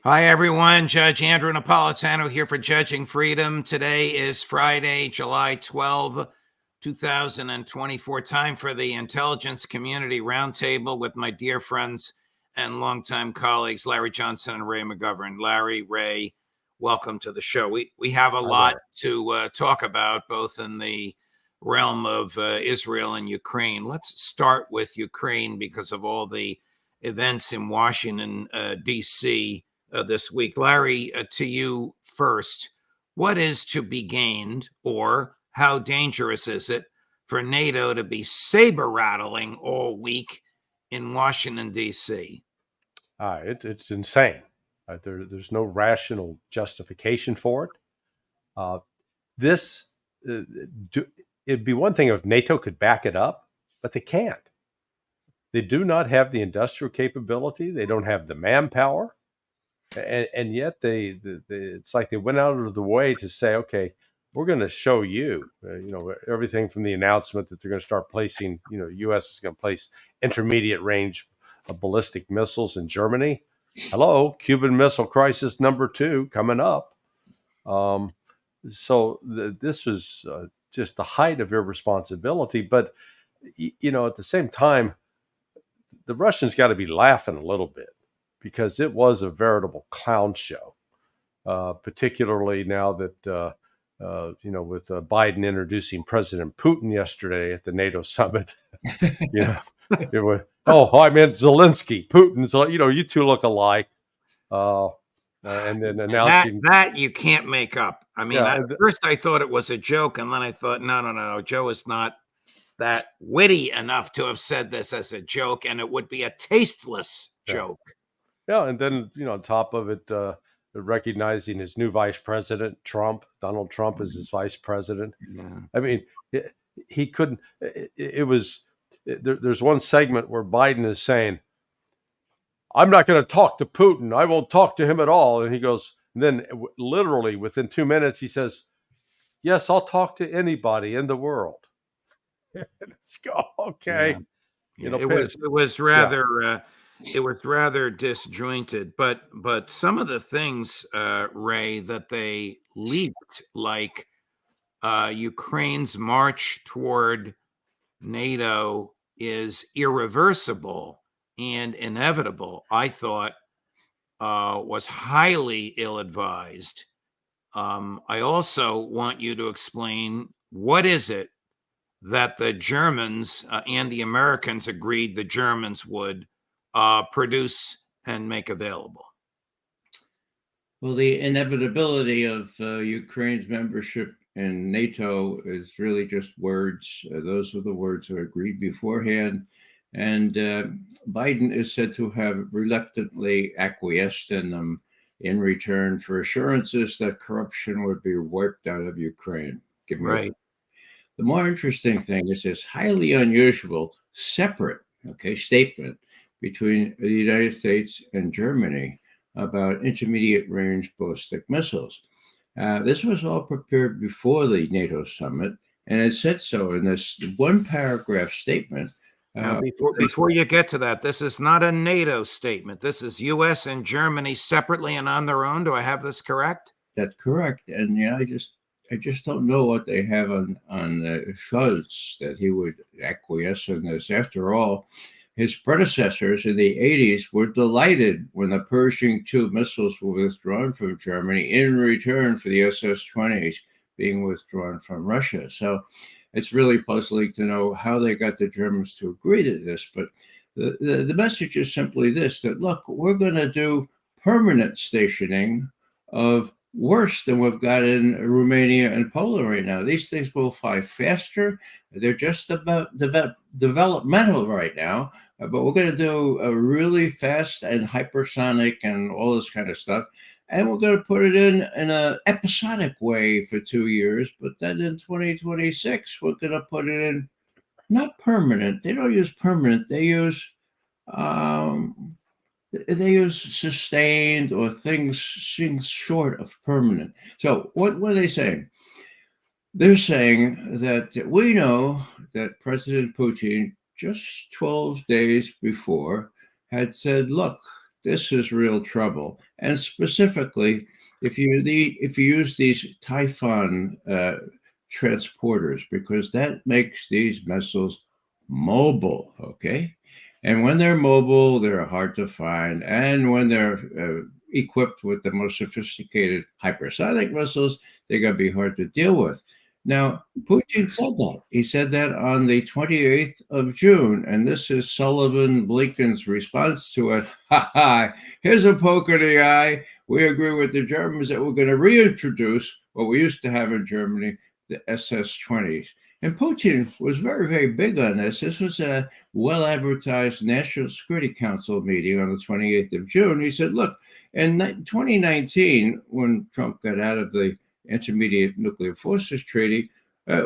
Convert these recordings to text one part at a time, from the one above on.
Hi, everyone. Judge Andrew Napolitano here for Judging Freedom. Today is Friday, July 12, 2024. Time for the Intelligence Community Roundtable with my dear friends and longtime colleagues, Larry Johnson and Ray McGovern. Larry, Ray, welcome to the show. We have a lot to talk about, both in the realm of Israel and Ukraine. Let's start with Ukraine because of all the events in Washington, D.C., this week. Larry, to you first. What is to be gained, or how dangerous is it for NATO to be saber rattling all week in Washington, D.C.? It's insane. There's no rational justification for it. It'd be one thing if NATO could back it up, but they can't. They do not have the industrial capability. They don't have the manpower. And yet it's like they went out of the way to say, okay, we're going to show you, everything from the announcement that they're going to start placing, the U.S. is going to place intermediate range ballistic missiles in Germany. Hello, Cuban Missile Crisis number 2 coming up. This was just the height of irresponsibility. But, at the same time, the Russians got to be laughing a little bit, because it was a veritable clown show, particularly now that, with Biden introducing President Putin yesterday at the NATO summit. It was, I meant Zelensky. Putin's, you two look alike. And then announcing that you can't make up. I mean, at first I thought it was a joke, and then I thought, no, Joe is not that witty enough to have said this as a joke, and it would be a tasteless joke. Yeah, and then, on top of it, recognizing his new vice president, Donald Trump, as his vice president. Yeah. I mean, he couldn't. There's one segment where Biden is saying, "I'm not going to talk to Putin. I won't talk to him at all." And he goes, and then literally within 2 minutes, he says, "Yes, I'll talk to anybody in the world." Let's go. Okay. Yeah. It was rather disjointed, but some of the things, Ray, that they leaked, like Ukraine's march toward NATO is irreversible and inevitable, I thought was highly ill-advised. I also want you to explain, what is it that the Germans and the Americans agreed the Germans would produce and make available? Well, the inevitability of Ukraine's membership in NATO is really just words. Those were the words that were agreed beforehand. And Biden is said to have reluctantly acquiesced in them in return for assurances that corruption would be wiped out of Ukraine. Right. The more interesting thing is this highly unusual separate statement between the United States and Germany about intermediate range ballistic missiles. This was all prepared before the NATO summit, and it said so in this one paragraph statement. Now, before you get to that, this is not a NATO statement. This is U.S. and Germany separately and on their own. Do I have this correct? That's correct. And I just don't know what they have on Scholz that he would acquiesce in this. After all, his predecessors in the 80s were delighted when the Pershing II missiles were withdrawn from Germany in return for the SS-20s being withdrawn from Russia. So it's really puzzling to know how they got the Germans to agree to this. But the message is simply this, that, look, we're going to do permanent stationing of worse than we've got in Romania and Poland right now. These things will fly faster. They're just about developmental right now, but we're going to do a really fast and hypersonic and all this kind of stuff. And we're going to put it in an episodic way for 2 years. But then in 2026, we're going to put it in not permanent. They don't use permanent. They use sustained or things short of permanent. So what are they saying? They're saying that we know that President Putin, just 12 days before, had said, look, this is real trouble. And specifically, if you use these Typhon transporters, because that makes these missiles mobile, okay? And when they're mobile, they're hard to find. And when they're equipped with the most sophisticated hypersonic missiles, they're going to be hard to deal with. Now, Putin said that. He said that on the 28th of June, and this is Sullivan Blinken's response to it. Ha ha, here's a poke in the eye. We agree with the Germans that we're going to reintroduce what we used to have in Germany, the SS-20s. And Putin was very, very big on this. This was a well-advertised National Security Council meeting on the 28th of June. He said, look, in 2019, when Trump got out of the Intermediate Nuclear Forces Treaty,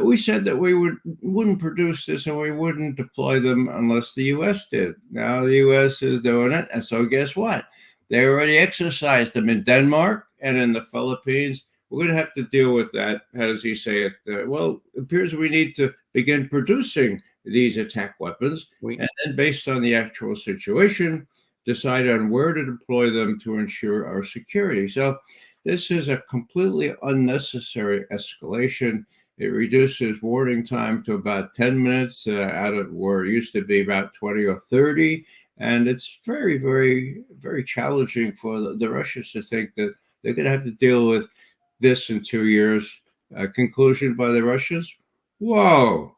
we said that we wouldn't produce this and we wouldn't deploy them unless the U.S. did. Now the U.S. is doing it. And so guess what? They already exercised them in Denmark and in the Philippines. We're going to have to deal with that. How does he say it? Well, it appears we need to begin producing these attack weapons. And then based on the actual situation, decide on where to deploy them to ensure our security. So this is a completely unnecessary escalation. It reduces warning time to about 10 minutes out of where it used to be about 20 or 30. And it's very, very, very challenging for the Russians to think that they're going to have to deal with this in 2 years. Conclusion by the Russians, whoa,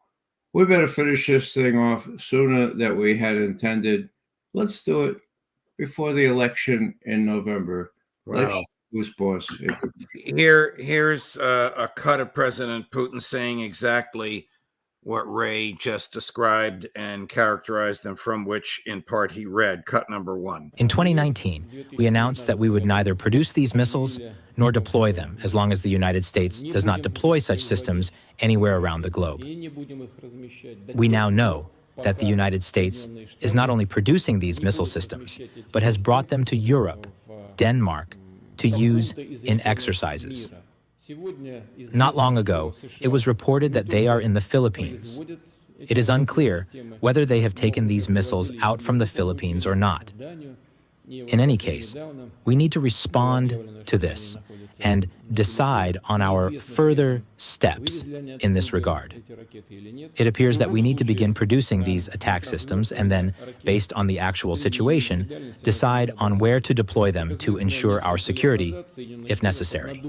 we better finish this thing off sooner than we had intended. Let's do it before the election in November. Wow. Let's who's boss. Here's a cut of President Putin saying exactly what Ray just described and characterized, and from which in part he read. Cut number 1. In 2019, we announced that we would neither produce these missiles nor deploy them as long as the United States does not deploy such systems anywhere around the globe. We now know that the United States is not only producing these missile systems, but has brought them to Europe, Denmark, to use in exercises. Not long ago, it was reported that they are in the Philippines. It is unclear whether they have taken these missiles out from the Philippines or not. In any case, we need to respond to this and decide on our further steps in this regard. It appears that we need to begin producing these attack systems and then, based on the actual situation, decide on where to deploy them to ensure our security, if necessary.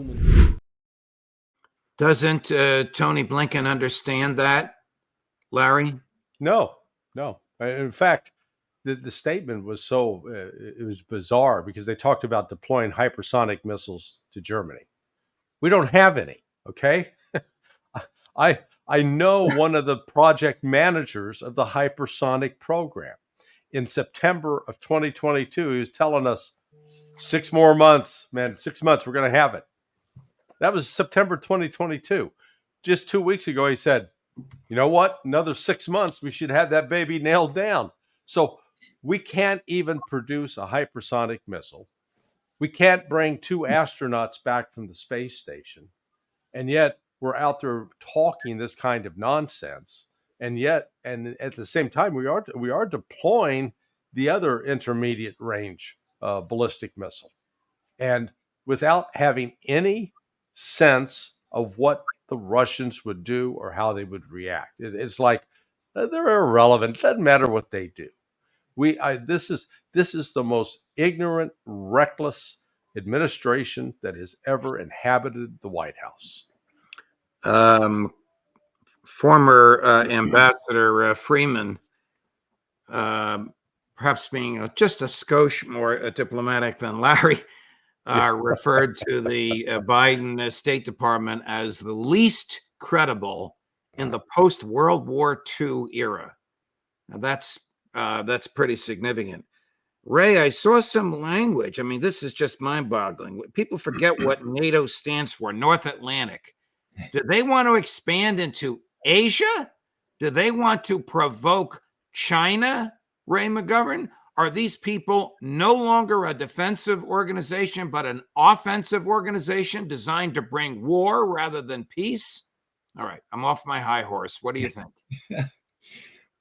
Doesn't Tony Blinken understand that, Larry? No. In fact, the statement was it was bizarre because they talked about deploying hypersonic missiles to Germany. We don't have any, okay? I know one of the project managers of the hypersonic program. In September of 2022, he was telling us 6 more months, man, 6 months, we're going to have it. That was September 2022. Just 2 weeks ago, he said, you know what? Another 6 months, we should have that baby nailed down. So we can't even produce a hypersonic missile. We can't bring 2 astronauts back from the space station. And yet we're out there talking this kind of nonsense. And at the same time, we are deploying the other intermediate range ballistic missile. And without having any sense of what the Russians would do or how they would react. It's like they're irrelevant. It doesn't matter what they do. This is the most ignorant, reckless administration that has ever inhabited the White House. Former Ambassador Freeman, perhaps being just a skosh more diplomatic than Larry, referred to the Biden State Department as the least credible in the post-World War II era. Now that's pretty significant. Ray, I saw some language. I mean, this is just mind-boggling. People forget what NATO stands for, North Atlantic. Do they want to expand into Asia? Do they want to provoke China, Ray McGovern? Are these people no longer a defensive organization, but an offensive organization designed to bring war rather than peace? All right, I'm off my high horse. What do you think?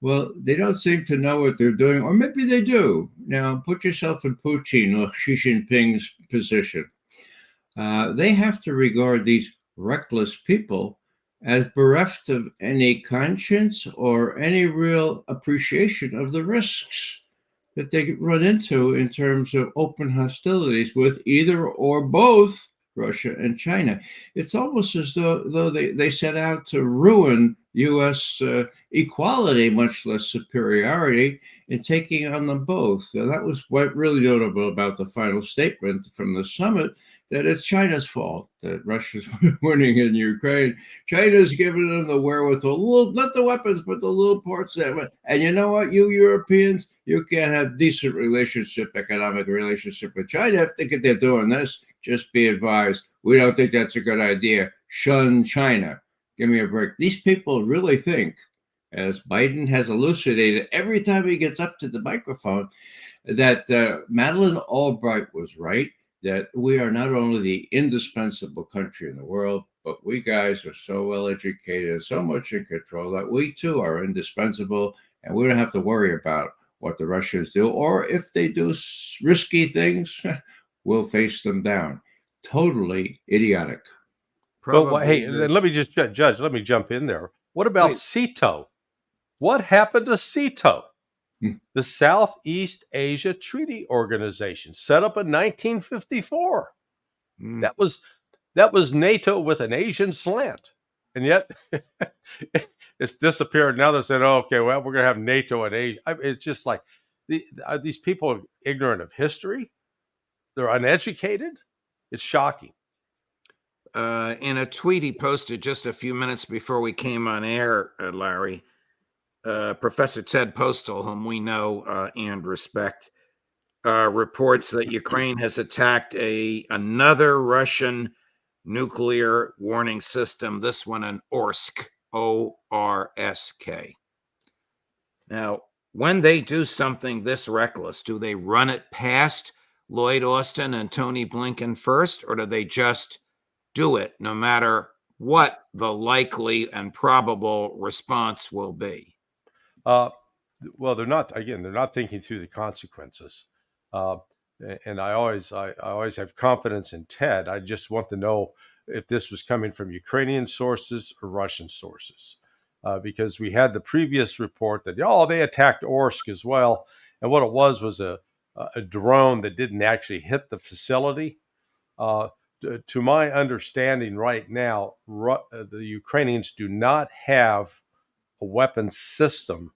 Well, they don't seem to know what they're doing, or maybe they do. Now, put yourself in Putin or Xi Jinping's position. They have to regard these reckless people as bereft of any conscience or any real appreciation of the risks that they run into in terms of open hostilities with either or both Russia and China. It's almost as though they set out to ruin U.S. Equality, much less superiority, in taking on them both. Now, that was what really notable about the final statement from the summit, that it's China's fault that Russia's winning in Ukraine. China's giving them the wherewithal, not the weapons, but the little parts that. And you know what, you Europeans, you can't have decent economic relationship with China if they're doing this. Just be advised, we don't think that's a good idea. Shun China. Give me a break. These people really think, as Biden has elucidated every time he gets up to the microphone, that Madeleine Albright was right, that we are not only the indispensable country in the world, but we guys are so well educated and so much in control that we too are indispensable, and we don't have to worry about what the Russians do, or if they do risky things, we'll face them down. Totally idiotic. But hey, let me just judge. Let me jump in there. What about SEATO? What happened to SEATO? The Southeast Asia Treaty Organization, set up in 1954. That was NATO with an Asian slant, and yet it's disappeared. Now they're saying, "Oh, okay, well, we're going to have NATO and Asia." It's just like these people are ignorant of history. They're uneducated. It's shocking. In a tweet he posted just a few minutes before we came on air, Larry, Professor Ted Postal, whom we know and respect, reports that Ukraine has attacked another Russian nuclear warning system, this one an ORSK, O-R-S-K. Now, when they do something this reckless, do they run it past Lloyd Austin and Tony Blinken first, or do they just do it no matter what the likely and probable response will be? Well, they're not thinking through the consequences. And I always have confidence in Ted. I just want to know if this was coming from Ukrainian sources or Russian sources, because we had the previous report that, they attacked Orsk as well. And what it was a drone that didn't actually hit the facility. To my understanding right now, the Ukrainians do not have a weapons system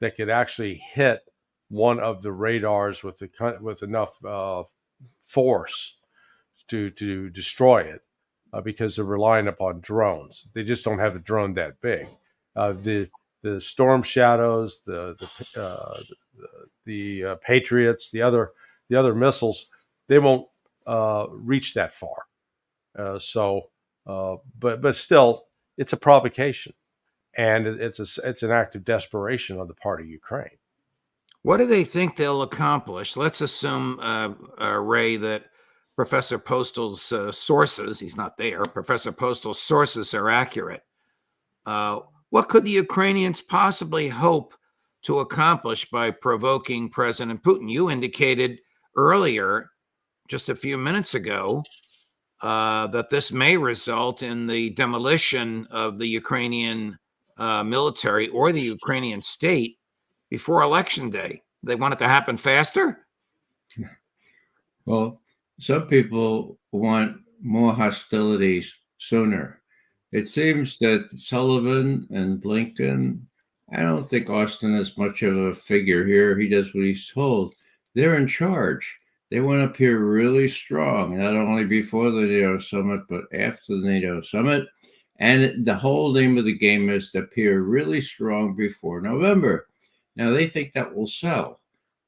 that could actually hit one of the radars with enough force to destroy it, because they're relying upon drones. They just don't have a drone that big. The Storm Shadows, the Patriots, the other missiles, they won't reach that far. But still, it's a provocation, and it's an act of desperation on the part of Ukraine. What do they think they'll accomplish? Let's assume, Ray, that Professor Postal's sources, he's not there, Professor Postal's sources are accurate. What could the Ukrainians possibly hope to accomplish by provoking President Putin? You indicated earlier, just a few minutes ago, that this may result in the demolition of the Ukrainian military or the Ukrainian state before Election Day. They want it to happen faster? Well, some people want more hostilities sooner. It seems that Sullivan and Blinken, I don't think Austin is much of a figure here. He does what he's told. They're in charge. They want to appear really strong, not only before the NATO summit, but after the NATO summit. And the whole name of the game is to appear really strong before November. Now, they think that will sell.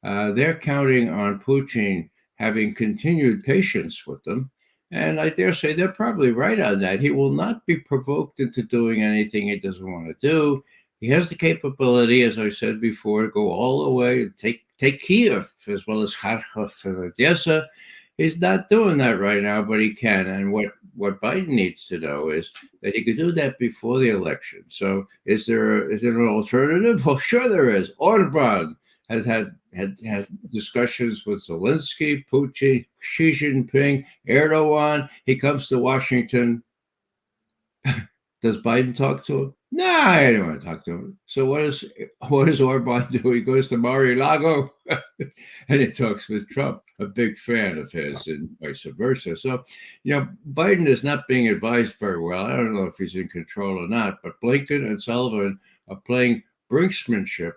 They're counting on Putin having continued patience with them. And I dare say they're probably right on that. He will not be provoked into doing anything he doesn't want to do. He has the capability, as I said before, to go all the way and take Kiev as well as Kharkov and Odessa. He's not doing that right now, but he can. And what Biden needs to know is that he could do that before the election. So is there an alternative? Well, sure there is. Orban has had discussions with Zelensky, Putin, Xi Jinping, Erdogan. He comes to Washington. Does Biden talk to him? No, I don't want to talk to him. So what does Orban do? He goes to Mar-a-Lago and he talks with Trump, a big fan of his, and vice versa. So, Biden is not being advised very well. I don't know if he's in control or not, but Blinken and Sullivan are playing brinksmanship.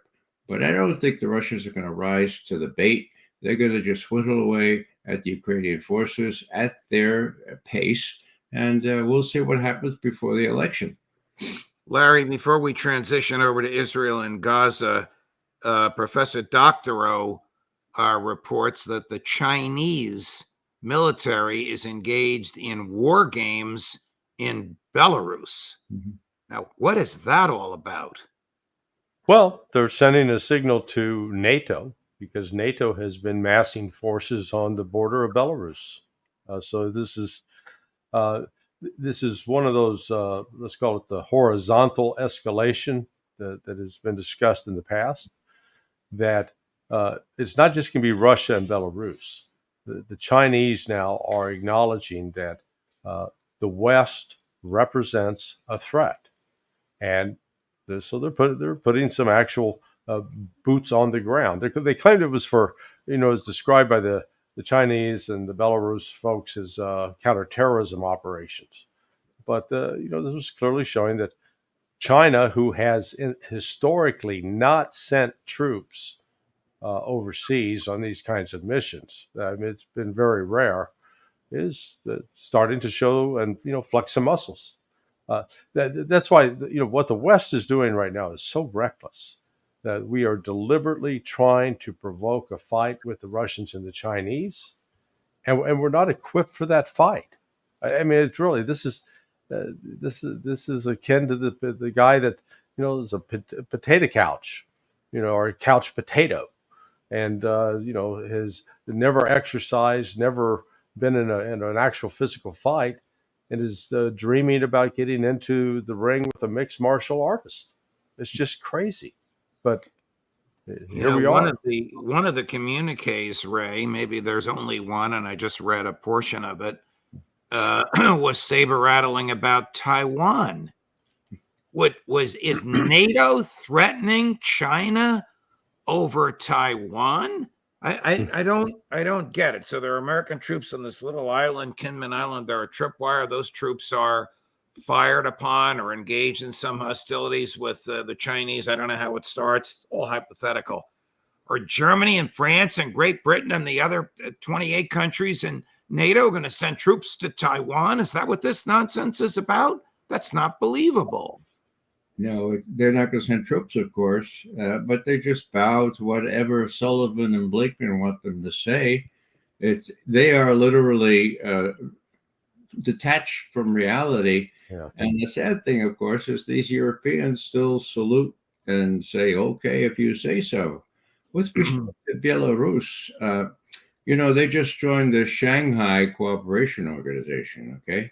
But I don't think the Russians are going to rise to the bait. They're going to just whittle away at the Ukrainian forces at their pace. And we'll see what happens before the election. Larry, before we transition over to Israel and Gaza, Professor Doctorow reports that the Chinese military is engaged in war games in Belarus. Mm-hmm. Now, what is that all about? Well, they're sending a signal to NATO because NATO has been massing forces on the border of Belarus. So this is one of those, let's call it the horizontal escalation that has been discussed in the past, that it's not just going to be Russia and Belarus. The Chinese now are acknowledging that the West represents a threat. And so they're putting some actual boots on the ground. They claimed it was for, as described by the Chinese and the Belarus folks as counterterrorism operations. But, this was clearly showing that China, who has historically not sent troops overseas on these kinds of missions, it's been very rare, is starting to show and, flex some muscles. That's why, what the West is doing right now is so reckless that we are deliberately trying to provoke a fight with the Russians and the Chinese, and we're not equipped for that fight. It's really, this is akin to the guy that, is a potato couch, or a couch potato, and has never exercised, never been in an actual physical fight, and is dreaming about getting into the ring with a mixed martial artist. It's just crazy. But here we are. One of the communiques, Ray, maybe there's only one, and I just read a portion of it, was saber rattling about Taiwan. Is NATO threatening China over Taiwan? I don't get it. So there are American troops on this little island, Kinmen Island. They're a tripwire. Those troops are fired upon or engaged in some hostilities with the Chinese. I don't know how it starts. It's all hypothetical. Or Germany and France and Great Britain and the other 28 countries in NATO going to send troops to Taiwan? Is that what this nonsense is about? That's not believable. No, they're not going to send troops, of course, but they just bow to whatever Sullivan and Blinken want them to say. They are literally detached from reality. Yeah. And the sad thing, of course, is these Europeans still salute and say, okay, if you say so. With respect to Belarus, they just joined the Shanghai Cooperation Organization, okay?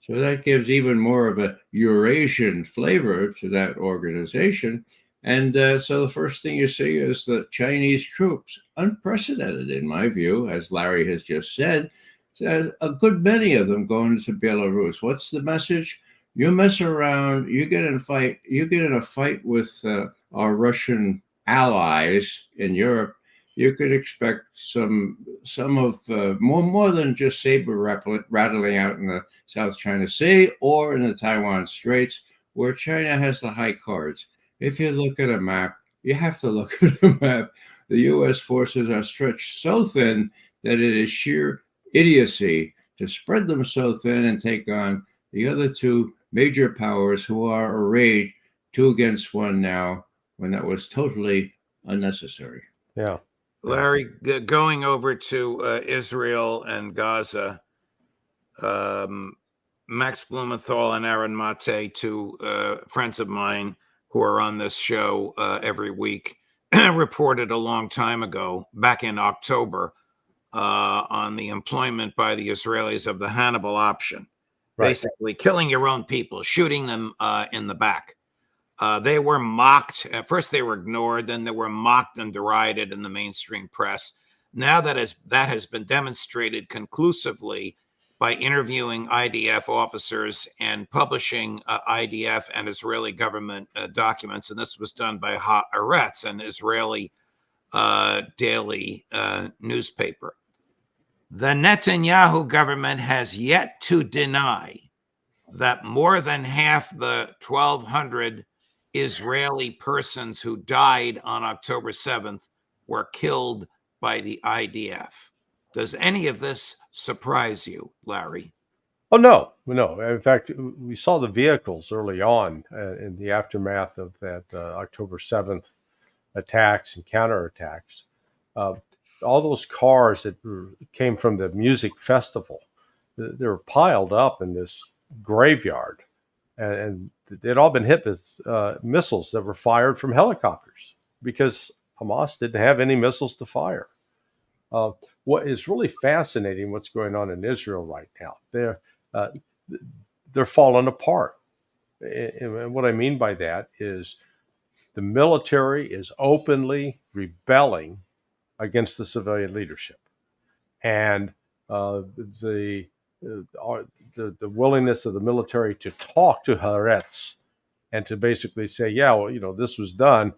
So that gives even more of a Eurasian flavor to that organization. And so the first thing you see is the Chinese troops, unprecedented in my view, as Larry has just said, a good many of them going to Belarus. What's the message? You mess around, you get in a fight with our Russian allies in Europe, you could expect some of more than just saber rattling out in the South China Sea or in the Taiwan Straits, where China has the high cards. If you look at a map, you have to look at a map. The U.S. forces are stretched so thin that it is sheer idiocy to spread them so thin and take on the other two major powers who are arrayed 2 against 1 now, when that was totally unnecessary. Yeah. Larry, going over to Israel and Gaza, Max Blumenthal and Aaron Mate, two friends of mine who are on this show every week, reported a long time ago, back in October, on the employment by the Israelis of the Hannibal option, Right. basically killing your own people, shooting them in the back. They were mocked. At first, they were ignored. Then they were mocked and derided in the mainstream press. Now that has been demonstrated conclusively by interviewing IDF officers and publishing IDF and Israeli government documents. And this was done by Haaretz, an Israeli daily newspaper. The Netanyahu government has yet to deny that more than half the 1,200 Israeli persons who died on October 7th were killed by the IDF. Does any of this surprise you, Larry? Oh, no. In fact, we saw the vehicles early on in the aftermath of that October 7th attacks and counterattacks. All those cars that came from the music festival, they were piled up in this graveyard, and they'd all been hit with missiles that were fired from helicopters because Hamas didn't have any missiles to fire. What is really fascinating, what's going on in Israel right now, they're falling apart. And what I mean by that is the military is openly rebelling against the civilian leadership, and the willingness of the military to talk to Haaretz and to basically say, yeah, well, this was done.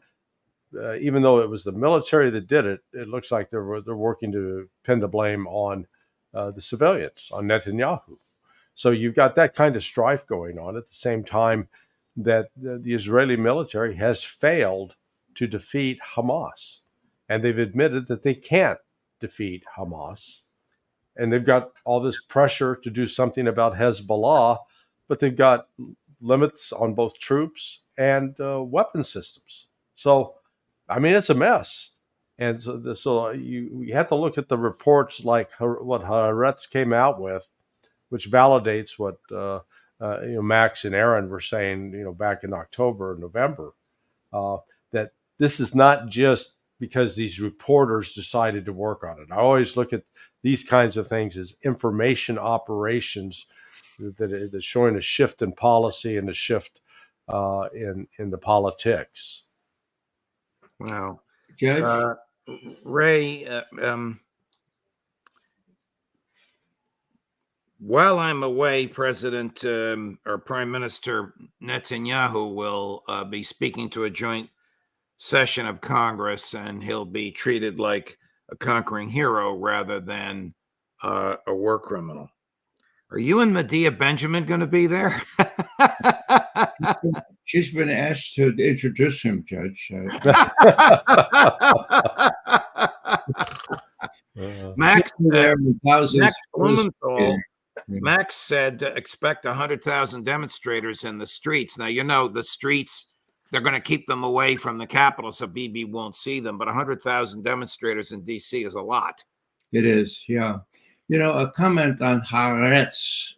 Even though it was the military that did it, it looks like they're working to pin the blame on the civilians, on Netanyahu. So you've got that kind of strife going on at the same time that the Israeli military has failed to defeat Hamas. And they've admitted that they can't defeat Hamas. And they've got all this pressure to do something about Hezbollah, but they've got limits on both troops and weapon systems. So, I mean, it's a mess. And so you have to look at the reports like what Haaretz came out with, which validates what Max and Aaron were saying, back in October and November, that this is not just because these reporters decided to work on it. I always look at these kinds of things as information operations that are showing a shift in policy and a shift in the politics. Wow. Judge? Ray, while I'm away, President or Prime Minister Netanyahu will be speaking to a joint session of Congress, and he'll be treated like a conquering hero rather than a war criminal. Are you and Medea Benjamin going to be there? She's been asked to introduce him, Judge. Max Blumenthal, Yeah. Max said expect 100,000 demonstrators in the streets. Now, the streets, they're going to keep them away from the Capitol so Bibi won't see them, but 100,000 demonstrators in D.C. is a lot. It is, yeah. A comment on Haaretz.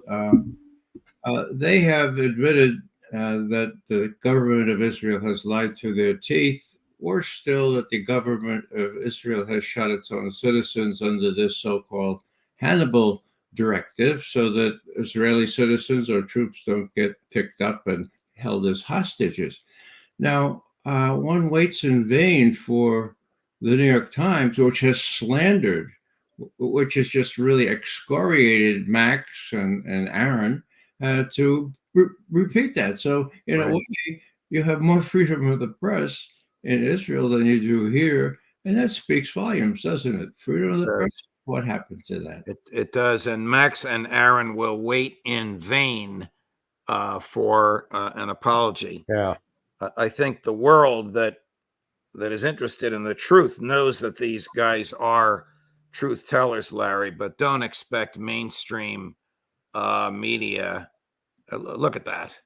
They have admitted that the government of Israel has lied through their teeth. Worse still, that the government of Israel has shot its own citizens under this so-called Hannibal directive so that Israeli citizens or troops don't get picked up and held as hostages. Now, one waits in vain for the New York Times, which has slandered, which has just really excoriated Max and Aaron to repeat that. So in a way, you have more freedom of the press in Israel than you do here. And that speaks volumes, doesn't it? Freedom of the press. What happened to that? It does. And Max and Aaron will wait in vain for an apology. Yeah. I think the world that is interested in the truth knows that these guys are truth tellers, Larry, but don't expect mainstream media. Look at that.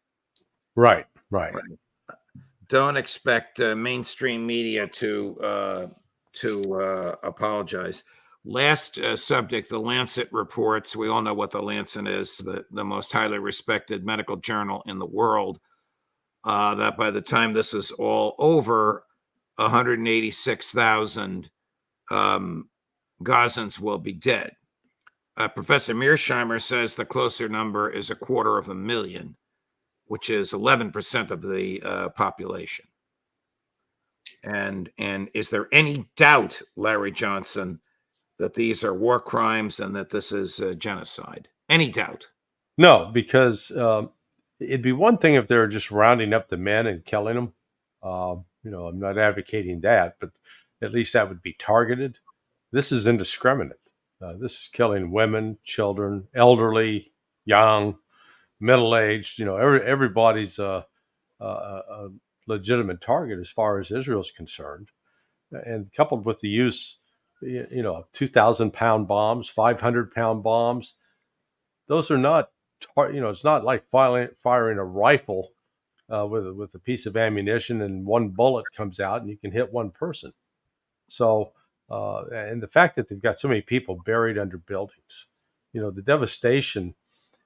Right. Don't expect mainstream media to apologize. Last subject, the Lancet reports. We all know what the Lancet is, the most highly respected medical journal in the world. That by the time this is all over, 186,000 Gazans will be dead. Professor Mearsheimer says the closer number is 250,000, which is 11% of the population. And is there any doubt, Larry Johnson, that these are war crimes and that this is genocide? Any doubt? No, because it'd be one thing if they're just rounding up the men and killing them. I'm not advocating that, but at least that would be targeted. This is indiscriminate. This is killing women, children, elderly, young, middle-aged. Everybody's a legitimate target as far as Israel's concerned. And coupled with the use, 2,000-pound bombs, 500-pound bombs, those are not, it's not like firing a rifle with a piece of ammunition and one bullet comes out and you can hit one person. So, and the fact that they've got so many people buried under buildings, the devastation,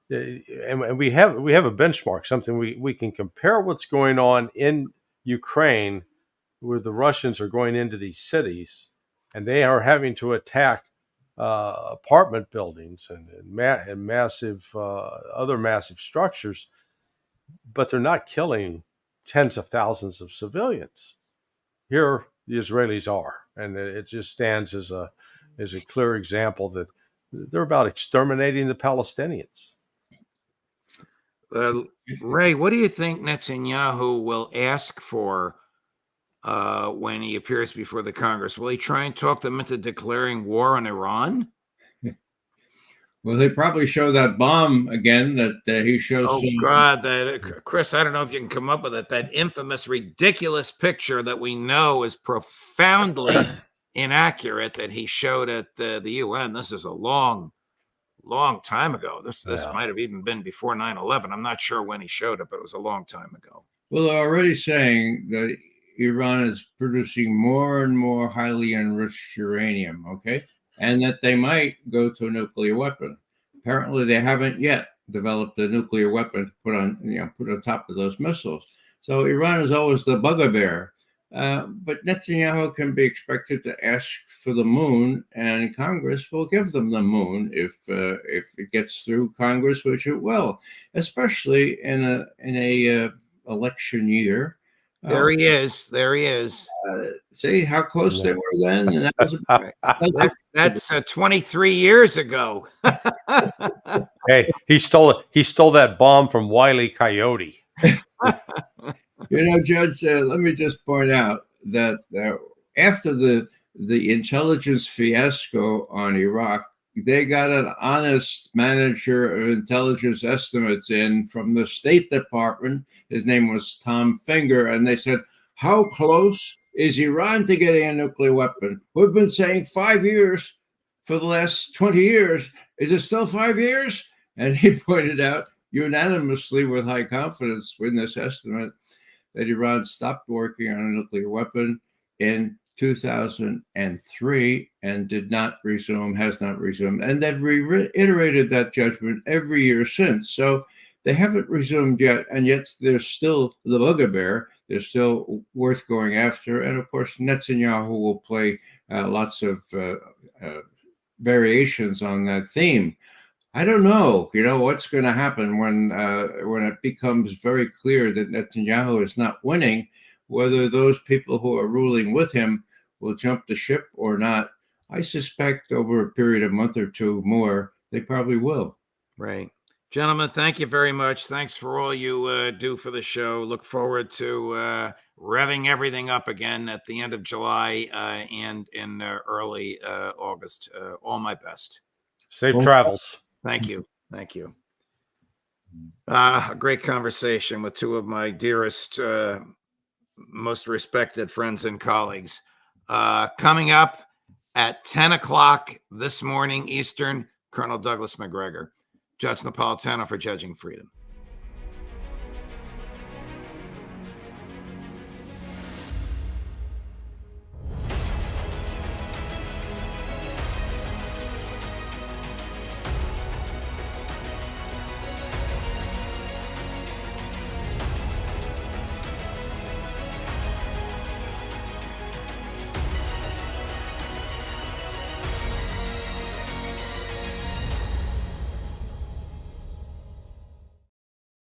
and we have a benchmark, something we can compare what's going on in Ukraine, where the Russians are going into these cities and they are having to attack apartment buildings and massive other massive structures, but they're not killing tens of thousands of civilians. Here, the Israelis are, and it just stands as a clear example that they're about exterminating the Palestinians. Ray, what do you think Netanyahu will ask for when he appears before the Congress? Will he try and talk them into declaring war on Iran? Well, they probably show that bomb again that he shows. Oh, God, Chris, I don't know if you can come up with it. That infamous, ridiculous picture that we know is profoundly inaccurate that he showed at the UN. This is a long time ago. This might have even been before 9/11. I'm not sure when he showed it, but it was a long time ago. Well, they're already saying that Iran is producing more and more highly enriched uranium, okay? And that they might go to a nuclear weapon. Apparently, they haven't yet developed a nuclear weapon to put on top of those missiles. So Iran is always the bugbear. But Netanyahu can be expected to ask for the moon, and Congress will give them the moon if it gets through Congress, which it will, especially in a election year. There he is. See how close they were then, and that's 23 years ago. Hey, he stole that bomb from Wile E. Coyote. Judge, let me just point out that after the intelligence fiasco on Iraq, they got an honest manager of intelligence estimates in from the State Department. His name was Tom Finger, and they said, how close is Iran to getting a nuclear weapon? We've been saying 5 years for the last 20 years. Is it still 5 years? And he pointed out unanimously with high confidence in this estimate that Iran stopped working on a nuclear weapon in 2003 and has not resumed. And they've reiterated that judgment every year since. So they haven't resumed yet, and yet they're still the bugbear. They're still worth going after. And of course, Netanyahu will play lots of variations on that theme. I don't know, what's going to happen when it becomes very clear that Netanyahu is not winning, whether those people who are ruling with him will jump the ship or not. I suspect over a period of a month or two more, they probably will. Right. Gentlemen, thank you very much. Thanks for all you do for the show. Look forward to revving everything up again at the end of July and in early August. All my best. Safe travels. Thank you. A great conversation with two of my dearest, most respected friends and colleagues. Coming up at 10 o'clock this morning Eastern, Colonel Douglas McGregor, Judge Napolitano for Judging Freedom.